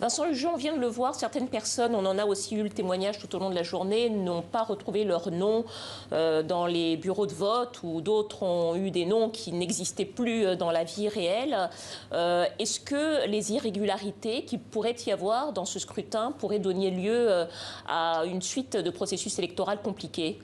Vincent Hugeot, on vient de le voir, certaines personnes, on en a aussi eu le témoignage tout au long de la journée, n'ont pas retrouvé leur nom dans les bureaux de vote, ou d'autres ont eu des noms qui n'existaient plus dans la vie réelle. Est-ce que les irrégularités qu'il pourrait y avoir dans ce scrutin pourraient donner lieu à une suite de processus électoral compliqués ?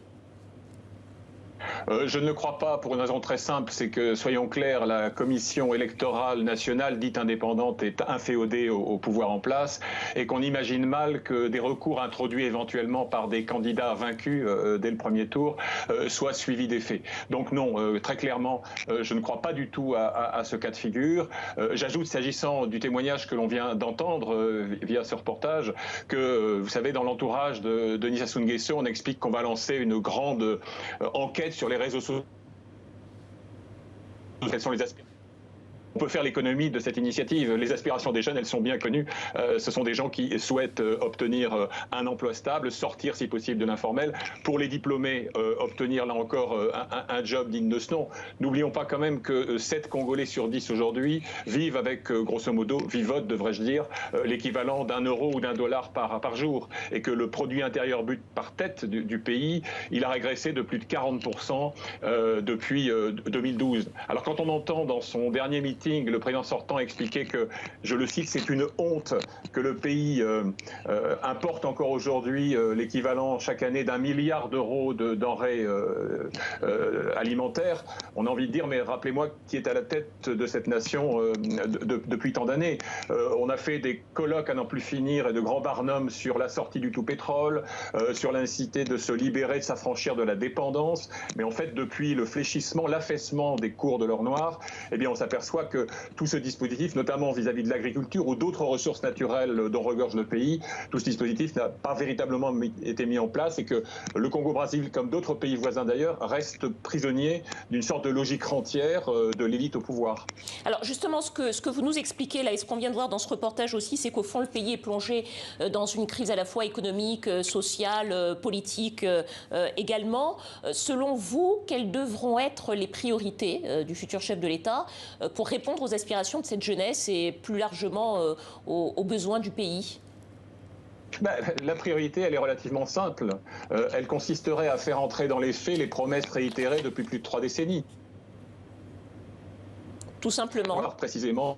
Je ne le crois pas pour une raison très simple, c'est que, soyons clairs, la commission électorale nationale dite indépendante est inféodée au pouvoir en place et qu'on imagine mal que des recours introduits éventuellement par des candidats vaincus dès le premier tour soient suivis d'effet. Donc non, très clairement, je ne crois pas du tout à ce cas de figure. J'ajoute, s'agissant du témoignage que l'on vient d'entendre via ce reportage, que, vous savez, dans l'entourage de Denis Sassou Nguesso, on explique qu'on va lancer une grande enquête sur les réseaux sociaux. Quels sont les aspects? On peut faire l'économie de cette initiative. Les aspirations des jeunes, elles sont bien connues. Ce sont des gens qui souhaitent obtenir un emploi stable, sortir si possible de l'informel. Pour les diplômés, obtenir là encore un job digne de ce nom. N'oublions pas quand même que 7 Congolais sur 10 aujourd'hui vivent avec, grosso modo, vivotent, devrais-je dire, l'équivalent d'1 euro ou d'1 dollar par jour. Et que le produit intérieur brut par tête du pays, il a régressé de plus de 40% depuis 2012. Alors quand on entend dans son dernier meeting le président sortant expliquait que, je le cite, c'est une honte que le pays importe encore aujourd'hui l'équivalent chaque année d'1 milliard d'euros de denrées alimentaires. On a envie de dire, mais rappelez-moi qui est à la tête de cette nation depuis tant d'années. On a fait des colloques à n'en plus finir et de grands barnums sur la sortie du tout pétrole, sur l'incité de se libérer, de s'affranchir de la dépendance. Mais en fait, depuis le fléchissement, l'affaissement des cours de l'or noir, eh bien, on s'aperçoit que tout ce dispositif, notamment vis-à-vis de l'agriculture ou d'autres ressources naturelles dont regorge le pays, tout ce dispositif n'a pas véritablement été mis en place et que le Congo-Brazzaville, comme d'autres pays voisins d'ailleurs, reste prisonnier d'une sorte de logique rentière de l'élite au pouvoir. Alors justement, ce que vous nous expliquez là, et ce qu'on vient de voir dans ce reportage aussi, c'est qu'au fond, le pays est plongé dans une crise à la fois économique, sociale, politique également. Selon vous, quelles devront être les priorités du futur chef de l'État pour répondre aux aspirations de cette jeunesse et plus largement aux besoins du pays? La priorité, elle est relativement simple. Elle consisterait à faire entrer dans les faits les promesses réitérées depuis plus de 3 décennies. Tout simplement. Voir précisément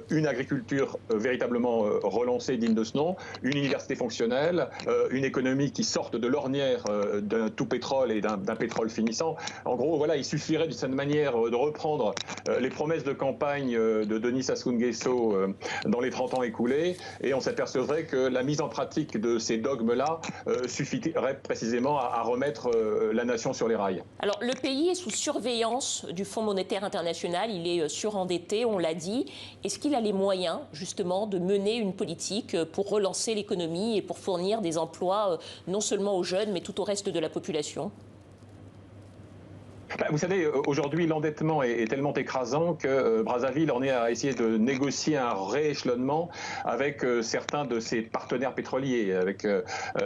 une agriculture véritablement relancée, digne de ce nom, une université fonctionnelle, une économie qui sorte de l'ornière d'un tout pétrole et d'un pétrole finissant. En gros, voilà, il suffirait d'une certaine manière de reprendre les promesses de campagne de Denis Sassou Nguesso dans les 30 ans écoulés, et on s'apercevrait que la mise en pratique de ces dogmes-là suffirait précisément à remettre la nation sur les rails. Alors, le pays est sous surveillance du Fonds monétaire international, il est surendetté, on l'a dit. Est-ce qu'il a les moyens, justement, de mener une politique pour relancer l'économie et pour fournir des emplois, non seulement aux jeunes, mais tout au reste de la population ? Vous savez, aujourd'hui, l'endettement est tellement écrasant que Brazzaville en est à essayer de négocier un rééchelonnement avec certains de ses partenaires pétroliers, avec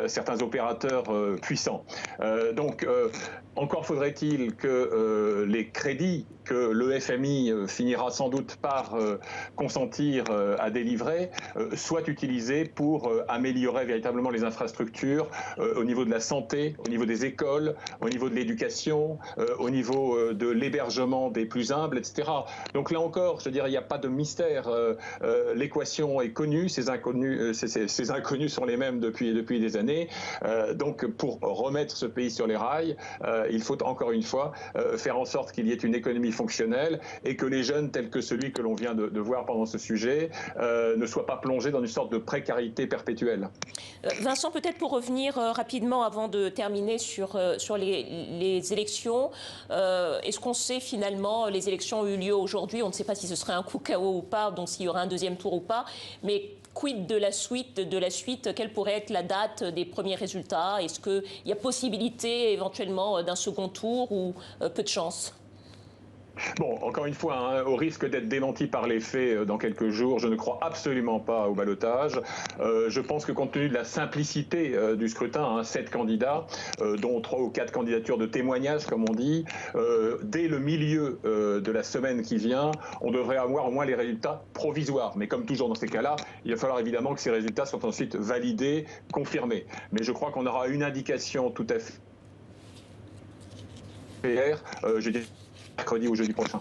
certains opérateurs puissants. Donc, encore faudrait-il que les crédits que le FMI finira sans doute par consentir à délivrer soient utilisés pour améliorer véritablement les infrastructures au niveau de la santé, au niveau des écoles, au niveau de l'éducation, au niveau de l'hébergement des plus humbles, etc. Donc là encore, je dirais, il n'y a pas de mystère. L'équation est connue, ces inconnus sont les mêmes depuis des années. Donc pour remettre ce pays sur les rails, il faut encore une fois faire en sorte qu'il y ait une économie fonctionnelle et que les jeunes, tels que celui que l'on vient de voir pendant ce sujet, ne soient pas plongés dans une sorte de précarité perpétuelle. Vincent, peut-être pour revenir rapidement avant de terminer sur les élections, est-ce qu'on sait finalement, les élections ont eu lieu aujourd'hui, on ne sait pas si ce serait un coup KO ou pas, donc s'il y aura un deuxième tour ou pas, mais quid de la suite, quelle pourrait être la date des premiers résultats? Est-ce qu'il y a possibilité éventuellement d'un second tour ou peu de chance? Bon, encore une fois, hein, au risque d'être démenti par les faits dans quelques jours, je ne crois absolument pas au ballottage. Je pense que compte tenu de la simplicité du scrutin, hein, 7 candidats, dont 3 ou 4 candidatures de témoignage, comme on dit, dès le milieu de la semaine qui vient, on devrait avoir au moins les résultats provisoires. Mais comme toujours dans ces cas-là, il va falloir évidemment que ces résultats soient ensuite validés, confirmés. Mais je crois qu'on aura une indication tout à fait claire, je dis mercredi ou jeudi prochain.